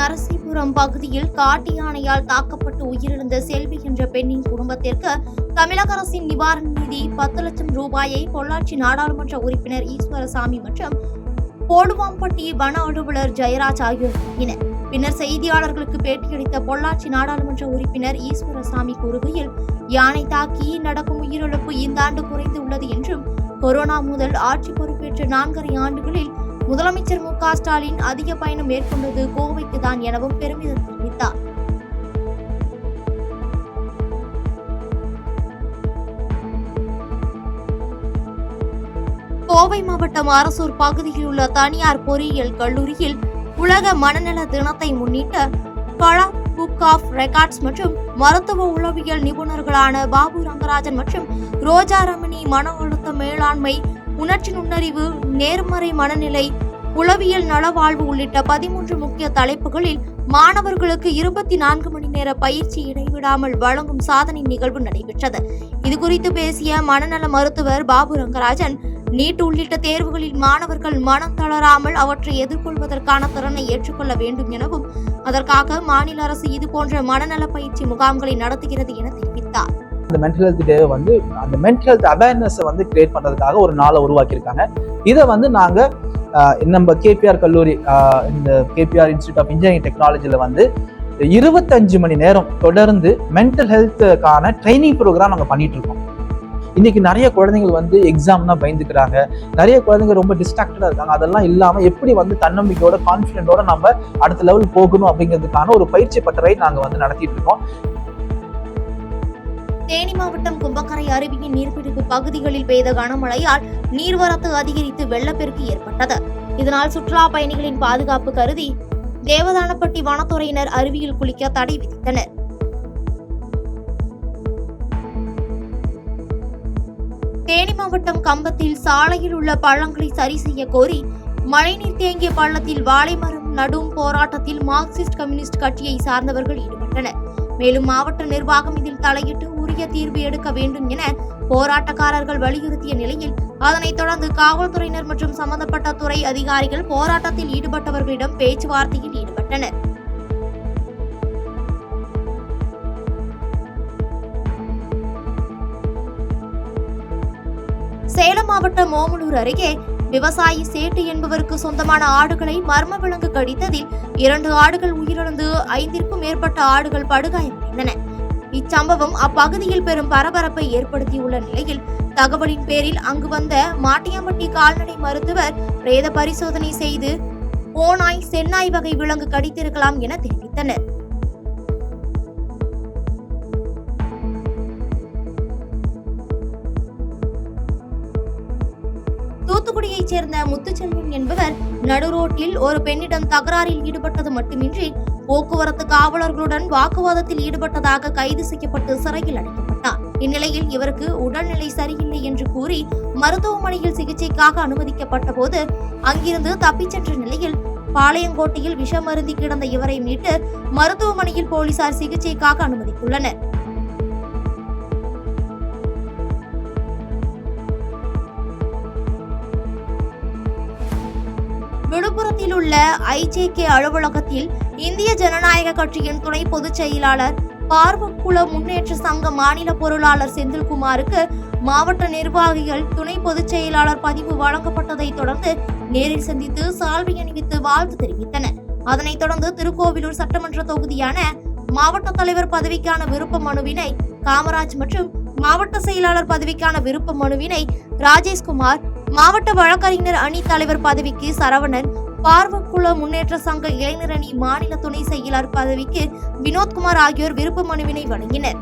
நரசிபுரம் பகுதியில் காட்டு யானையால் தாக்கப்பட்டு உயிரிழந்த செல்வி என்ற பெண்ணின் குடும்பத்திற்கு தமிழக அரசின் நிவாரண நிதி 10 லட்சம் ரூபாயை பொள்ளாச்சி நாடாளுமன்ற உறுப்பினர் ஈஸ்வரசாமி மற்றும் போடுவாம்பட்டி வன அலுவலர் ஜெயராஜ் ஆகியோர் வழங்கினர். பின்னர் செய்தியாளர்களுக்கு பேட்டியளித்த பொள்ளாச்சி நாடாளுமன்ற உறுப்பினர் ஈஸ்வரசாமி கூறுகையில், யானை தாக்கி நடக்கும் உயிரிழப்பு இந்த ஆண்டு குறைந்து உள்ளது என்றும், கொரோனா முதல் ஆட்சி பொறுப்பேற்ற 4.5 ஆண்டுகளில் முதலமைச்சர் மு.க.ஸ்டாலின் அதிக பயணம் மேற்கொண்டது கோவைக்கு தான் எனவும் பெருமிதம் தெரிவித்தார். கோவை மாவட்டம் அரசூர் பகுதியில் உள்ள தனியார் பொறியியல் கல்லூரியில் உலக மனநல தினத்தை முன்னிட்டு கலா புக் ஆஃப் ரெக்கார்ட்ஸ் மற்றும் மருத்துவ உளவியல் நிபுணர்களான பாபு ரங்கராஜன் மற்றும் ரோஜா ரமணி மன அழுத்த மேலாண்மை, உணர்ச்சி நுண்ணறிவு, நேர்மறை மனநிலை, உளவியல் நலவாழ்வு உள்ளிட்ட 13 முக்கிய தலைப்புகளில் மாணவர்களுக்கு 24 மணி நேர பயிற்சி இடைவிடாமல் வழங்கும் சாதனை நிகழ்வு நடைபெற்றது. இதுகுறித்து பேசிய மனநல மருத்துவர் பாபு ரங்கராஜன், நீட் உள்ளிட்ட தேர்வுகளில் மாணவர்கள் மனம் தளராமல் அவற்றை எதிர்கொள்வதற்கான திறனை ஏற்றுக்கொள்ள வேண்டும் எனவும், அதற்காக மாநில அரசு இதுபோன்ற மனநல பயிற்சி முகாம்களை நடத்துகிறது என தெரிவித்தார். அந்த மென்டல் ஹெல்த் டே அந்த மென்டல் ஹெல்த் அவேர்னஸ் கிரியேட் பண்றதுக்காக ஒரு நாளை உருவாக்கியிருக்காங்க. இதை நாங்க நம்ம கேபிஆர் கல்லூரி, இந்த கேபிஆர் இன்ஸ்டியூட் ஆஃப் இன்ஜினியரிங் டெக்னாலஜில 25 மணி நேரம் தொடர்ந்து மென்டல் ஹெல்த்துக்கான ட்ரைனிங் ப்ரோக்ராம் நாங்கள் பண்ணிட்டு இருக்கோம். இன்னைக்கு நிறைய குழந்தைகள் எக்ஸாம்னா பயந்துக்கிறாங்க, நிறைய குழந்தைங்க ரொம்ப டிஸ்ட்ராக்டடா இருக்காங்க. அதெல்லாம் இல்லாம எப்படி தன்னம்பிக்கையோட கான்ஃபிடென்ட்டோட நம்ம அடுத்த லெவல் போகணும் அப்படிங்கிறதுக்கான ஒரு பயிற்சி பட்டறை நாங்க நடத்திட்டு இருக்கோம். தேனி மாவட்டம் கும்பக்கரை அருவியின் நீர்பிடிப்பு பகுதிகளில் பெய்த கனமழையால் நீர்வரத்து அதிகரித்து வெள்ளப்பெருக்கு ஏற்பட்டது. இதனால் சுற்றுலா பயணிகளின் பாதுகாப்பு கருதி தேவதானப்பட்டி வனத்துறையினர் அருவியில் குளிக்க தடை விதித்தனர். தேனி மாவட்டம் கம்பத்தில் சாலையில் உள்ள பள்ளங்களை சரி செய்ய கோரி மழைநீர் தேங்கிய பள்ளத்தில் வாழை மரம் நடும் போராட்டத்தில் மார்க்சிஸ்ட் கம்யூனிஸ்ட் கட்சியை சார்ந்தவர்கள் ஈடுபட்டனர். மேலும் மாவட்ட நிர்வாகம் இதில் தலையிட்டு உரிய தீர்வு எடுக்க வேண்டும் என போராட்டக்காரர்கள் வலியுறுத்திய நிலையில், அதனைத் தொடர்ந்து காவல்துறையினர் மற்றும் சம்பந்தப்பட்ட துறை அதிகாரிகள் போராட்டத்தில் ஈடுபட்டவர்களிடம் பேச்சுவார்த்தையில் ஈடுபட்டனர். சேலம் மாவட்டம் ஓமலூர் அருகே விவசாயி சேட்டு என்பவருக்கு சொந்தமான ஆடுகளை மர்ம விலங்கு கடித்ததில் 2 ஆடுகள் உயிரிழந்து 5ற்கும் மேற்பட்ட ஆடுகள் படுகாயமடைந்தன. இச்சம்பவம் அப்பகுதியில் பெரும் பரபரப்பை ஏற்படுத்தியுள்ள நிலையில், தகவலின் பேரில் அங்கு வந்த மாட்டியாம்பட்டி கால்நடை மருத்துவர் பிரேத பரிசோதனை செய்து ஓநாய், செந்நாய் வகை விலங்கு கடித்திருக்கலாம் என தெரிவித்தனர். தூத்துக்குடியைச் சேர்ந்த முத்துச்செல்வன் என்பவர் நடுரோட்டில் ஒரு பெண்ணிடம் தகராறில் ஈடுபட்டது மட்டுமின்றி போக்குவரத்து காவலர்களுடன் வாக்குவாதத்தில் ஈடுபட்டதாக கைது செய்யப்பட்டு சிறையில் அடைக்கப்பட்டார். இந்நிலையில் இவருக்கு உடல்நிலை சரியில்லை என்று கூறி மருத்துவமனையில் சிகிச்சைக்காக அனுமதிக்கப்பட்ட போது அங்கிருந்து தப்பிச் சென்ற நிலையில் பாளையங்கோட்டையில் விஷமருந்தி கிடந்த இவரை மீட்டு மருத்துவமனையில் போலீசார் சிகிச்சைக்காக அனுமதித்துள்ளனர். விழுப்புரத்தில் உள்ள ஐஜேகே அலுவலகத்தில் இந்திய ஜனநாயக கட்சியின் துணை பொதுச் செயலாளர், பார்வக்குள முன்னேற்ற சங்க மாநில பொருளாளர் செந்தில்குமாருக்கு மாவட்ட நிர்வாகிகள் துணை பொதுச் செயலாளர் பதிவு வழங்கப்பட்டதை தொடர்ந்து நேரில் சந்தித்து சால்வை அணிவித்து வாழ்த்து தெரிவித்தனர். அதனைத் தொடர்ந்து திருக்கோவிலூர் சட்டமன்ற தொகுதியான மாவட்ட தலைவர் பதவிக்கான விருப்ப மனுவினை காமராஜ் மற்றும் மாவட்ட செயலாளர் பதவிக்கான விருப்ப மனுவினை ராஜேஷ்குமார், மாவட்ட வழக்கறிஞர் அணி தலைவர் பதவிக்கு சரவணன், பார்வக்குள முன்னேற்ற சங்க இளைஞர் அணி மாநில துணை செயலாளர் பதவிக்கு வினோத்குமார் ஆகியோர் விருப்ப மனுவினை வழங்கினர்.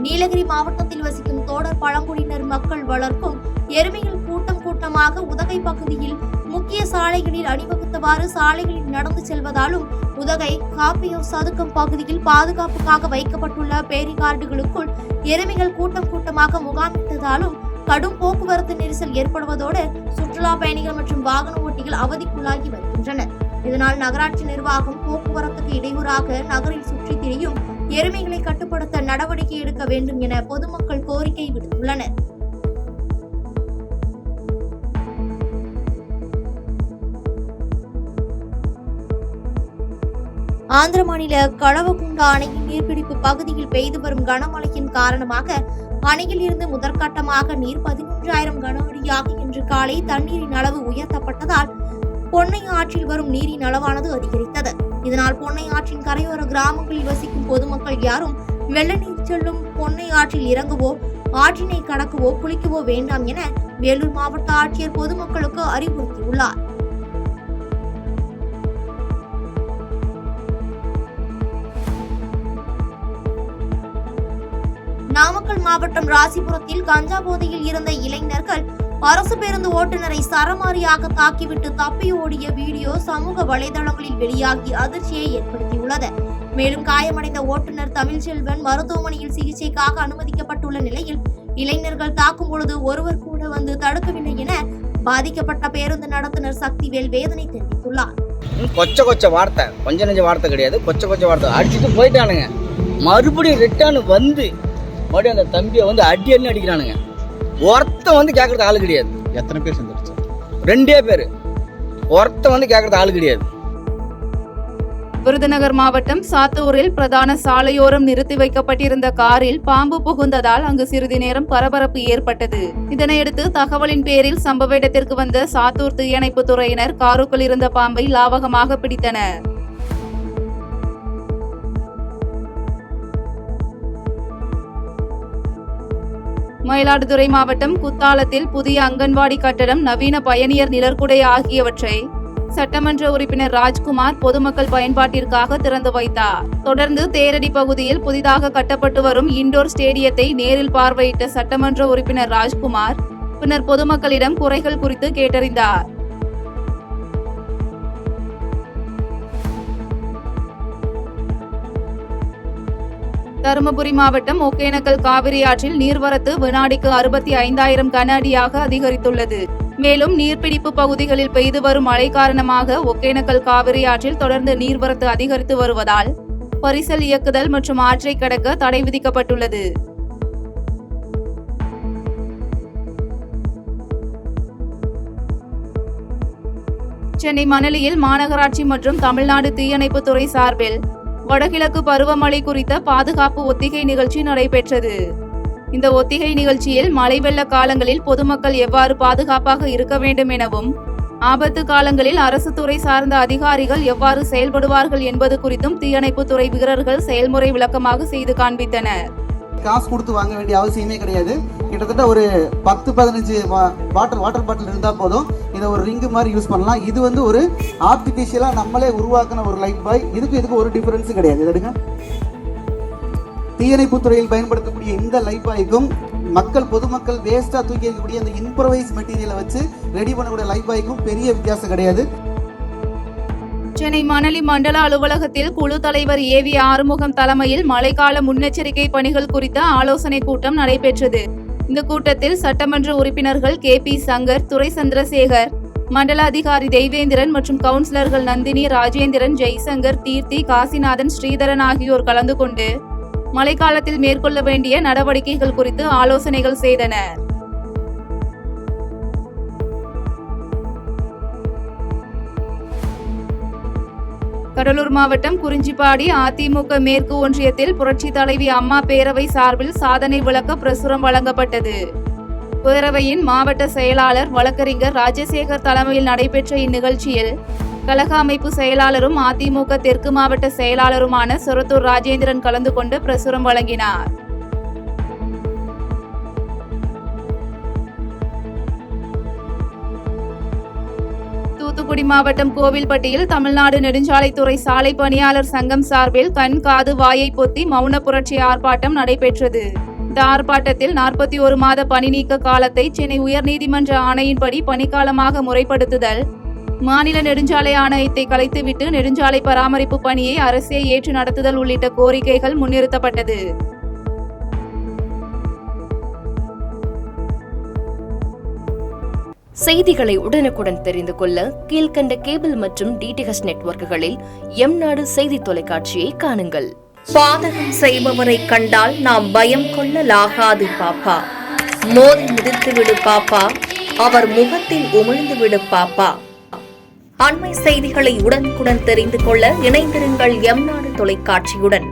நீலகிரி மாவட்டத்தில் வசிக்கும் தோடர் பழங்குடியினர் மக்கள் வளர்க்கும் எருமைகள் கூட்டமாக உதகை பகுதியில் முக்கிய சாலைகளில் அணிவகுத்தவாறு சாலைகளில் நடந்து செல்வதாலும், உதகை காப்பியோ சதுக்கம் பகுதியில் பாதுகாப்புக்காக வைக்கப்பட்டுள்ள பேரிகார்டுகளுக்குள் எருமைகள் கூட்டமாக முகாமிட்டதாலும் கடும் போக்குவரத்து நெரிசல் ஏற்படுவதோடு சுற்றுலா பயணிகள் மற்றும் வாகன ஓட்டிகள் அவதிக்குள்ளாகி வருகின்றனர். இதனால் நகராட்சி நிர்வாகம் போக்குவரத்துக்கு இடையூறாக நகரில் சுற்றி திரியும் எருமைகளை கட்டுப்படுத்த நடவடிக்கை எடுக்க வேண்டும் என பொதுமக்கள் கோரிக்கை விடுத்துள்ளனர். ஆந்திர மாநில களவகுண்டா அணையின் நீர்பிடிப்பு பகுதியில் பெய்து வரும் கனமழையின் காரணமாக அணையில் இருந்து முதற்கட்டமாக நீர் 11,000 கன அடியாக இன்று காலை தண்ணீரின் அளவு உயர்த்தப்பட்டதால் பொன்னை ஆற்றில் வரும் நீரின் அளவானது அதிகரித்தது. இதனால் பொன்னை ஆற்றின் கரையோர கிராமங்களில் வசிக்கும் பொதுமக்கள் யாரும் வெள்ள நீர் செல்லும் பொன்னை ஆற்றில் இறங்கவோ ஆற்றினை கடக்கவோ குளிக்கவோ வேண்டாம் என வேலூர் மாவட்ட ஆட்சியர் பொதுமக்களுக்கு அறிவுறுத்தியுள்ளார். நாமக்கல் மாவட்டம் ராசிபுரத்தில் கஞ்சா போதையில் இருந்த இளைஞர்கள் அரசு பேருந்து ஓட்டுநரை சரமாரியாக தாக்கிவிட்டு தப்பி ஓடிய வீடியோ சமூக வலைதளங்களில் வெளியாகி அதிர்ச்சியை ஏற்படுத்தியுள்ளது. மேலும் காயமடைந்த ஓட்டுநர் தமிழ்செல்வன் மருத்துவமனையில் சிகிச்சைக்காக அனுமதிக்கப்பட்டுள்ள நிலையில் இளைஞர்கள் தாக்கும் பொழுது ஒருவர் கூட வந்து தடுக்கவில்லை என பாதிக்கப்பட்ட பேருந்து நடத்துனர் சக்திவேல் வேதனை தெரிவித்துள்ளார். கொச்ச வார்த்தை, கொஞ்ச நெஞ்ச வார்த்தை கிடையாது, கொச்ச வார்த்தை அடிச்சுட்டு போயிட்டானுங்க. மறுபடியும் ரிட்டர்ன் வந்து மறுபடியும் அந்த தம்பியை வந்து அடி அடிக்கிறானுங்க. ஒருத்தன் வந்து கேட்கறது ஆளு கிடையாது. எத்தனை பேர் சேர்ந்துருச்சு? 2 பேர். ஒருத்தன் வந்து கேட்கறது ஆளு கிடையாது. விருதுநகர் மாவட்டம் சாத்தூரில் பிரதான சாலையோரம் நிறுத்தி வைக்கப்பட்டிருந்த காரில் பாம்பு புகுந்ததால் அங்கு சிறிது நேரம் பரபரப்பு ஏற்பட்டது. இதனையடுத்து தகவலின் பேரில் சம்பவ இடத்திற்கு வந்த சாத்தூர் தீயணைப்பு துறையினர் காருக்குள் இருந்த பாம்பை லாவகமாக பிடித்தனர். மயிலாடுதுறை மாவட்டம் குத்தாலத்தில் புதிய அங்கன்வாடி கட்டடம், நவீன பயணியர் நிழற்குடை ஆகியவற்றை சட்டமன்ற உறுப்பினர் ராஜ்குமார் பொதுமக்கள் பயன்பாட்டிற்காக திறந்து வைத்தார். தொடர்ந்து தேரடி பகுதியில் புதிதாக கட்டப்பட்டு வரும் இண்டோர் ஸ்டேடியத்தை நேரில் பார்வையிட்ட சட்டமன்ற உறுப்பினர் ராஜ்குமார் பின்னர் பொதுமக்களிடம் குறைகள் குறித்து கேட்டறிந்தார். தருமபுரி மாவட்டம் ஒகேனக்கல் காவிரி ஆற்றில் நீர்வரத்து வினாடிக்கு 65,000 கன அடியாக அதிகரித்துள்ளது. மேலும் நீர்பிடிப்பு பகுதிகளில் பெய்து வரும் மழை காரணமாக ஒகேனக்கல் காவிரி ஆற்றில் தொடர்ந்து நீர்வரத்து அதிகரித்து வருவதால் பரிசல் இயக்குதல் மற்றும் ஆற்றை கடக்க தடை விதிக்கப்பட்டுள்ளது. சென்னை மணலியில் மாநகராட்சி மற்றும் தமிழ்நாடு தீயணைப்பு துறை சார்பில் வடகிழக்கு பருவமழை குறித்த பாதுகாப்பு ஒத்திகை நிகழ்ச்சி நடைபெற்றது. இந்த ஒத்திகை நிகழ்ச்சியில் மழை வெள்ள காலங்களில் பொதுமக்கள் எவ்வாறு பாதுகாப்பாக இருக்க வேண்டும் எனவும் ஆபத்து காலங்களில் அரசு துறை சார்ந்த அதிகாரிகள் எவ்வாறு செயல்படுவார்கள் என்பது குறித்தும் தீயணைப்பு துறை வீரர்கள் செயல்முறை விளக்கமாக செய்து காண்பித்தனர். காசு கொடுத்து வாங்க வேண்டிய அவசியமே கிடையாது. கிட்டத்தட்ட ஒரு 10-15 வாட்டர் பாட்டில் இருந்தால் போதும். இதை ஒரு ரிங்கு மாதிரி யூஸ் பண்ணலாம். இது வந்து ஒரு ஆர்டிஃபிஷியலாக நம்மளே உருவாக்கின ஒரு லைஃப் பாய். இதுக்கு ஒரு டிஃபரன்ஸும் கிடையாது. எடுங்க, தீயணைப்பு துறையில் பயன்படுத்தக்கூடிய இந்த லைஃப் பாய்க்கும் பொதுமக்கள் வேஸ்டா தூக்கி இருக்கக்கூடிய அந்த இம்ப்ரவைஸ் மெட்டீரியலை வச்சு ரெடி பண்ணக்கூடிய லைஃப் பாய்க்கும் பெரிய வித்தியாசம் கிடையாது. சென்னை மணலி மண்டல அலுவலகத்தில் குழு தலைவர் ஏவி ஆறுமுகம் தலைமையில் மழைக்கால முன்னெச்சரிக்கை பணிகள் குறித்த ஆலோசனை கூட்டம் நடைபெற்றது. இந்த கூட்டத்தில் சட்டமன்ற உறுப்பினர்கள் KP சங்கர், துரை சந்திரசேகர், மண்டல அதிகாரி தெய்வேந்திரன் மற்றும் கவுன்சிலர்கள் நந்தினி, ராஜேந்திரன், ஜெய்சங்கர், தீர்த்தி, காசிநாதன், ஸ்ரீதரன் ஆகியோர் கலந்து கொண்டு மழைக்காலத்தில் மேற்கொள்ள வேண்டிய நடவடிக்கைகள் குறித்து ஆலோசனைகள் செய்தனர். கடலூர் மாவட்டம் குறிஞ்சிப்பாடி அதிமுக மேற்கு ஒன்றியத்தில் புரட்சி தலைவி அம்மா பேரவை சார்பில் சாதனை விளக்க பிரசுரம் வழங்கப்பட்டது. பேரவையின் மாவட்ட செயலாளர் வழக்கறிஞர் ராஜசேகர் தலைமையில் நடைபெற்ற இந்நிகழ்ச்சியில் கழக அமைப்பு செயலாளரும் அதிமுக தெற்கு மாவட்ட செயலாளருமான சொரத்தூர் ராஜேந்திரன் கலந்து கொண்டு பிரசுரம் வழங்கினார். தூத்துக்குடி மாவட்டம் கோவில்பட்டியில் தமிழ்நாடு நெடுஞ்சாலைத்துறை சாலை பணியாளர் சங்கம் சார்பில் கண், காது, வாயை பொத்தி மௌன புரட்சி ஆர்ப்பாட்டம் நடைபெற்றது. இந்த ஆர்ப்பாட்டத்தில் 41 மாத பணி நீக்க காலத்தை சென்னை உயர்நீதிமன்ற ஆணையின்படி பணிக்காலமாக முறைப்படுத்துதல், மாநில நெடுஞ்சாலை ஆணையத்தை கலைத்துவிட்டு நெடுஞ்சாலை பராமரிப்பு பணியை அரசே ஏற்று நடத்துதல் உள்ளிட்ட கோரிக்கைகள் முன்னிறுத்தப்பட்டது. செய்திகளை உடனுக்குடன் தெரிந்து கொள்ள கீழ்கண்ட கேபிள் மற்றும் DTH நெட்வொர்க்குகளில் எம்நாடு செய்தி தொலைக்காட்சியை காணுங்கள். பாதகம் செய்பவரை கண்டால் நாம் பயம் கொள்ளலாகாது பாப்பா. மோதி மிதித்து விடு பாப்பா, அவர் முகத்தில் உமிழ்ந்து விடு பாப்பா. அண்மை செய்திகளை உடனுக்குடன் தெரிந்து கொள்ள இணைந்திருங்கள் எம் நாடு தொலைக்காட்சியுடன்.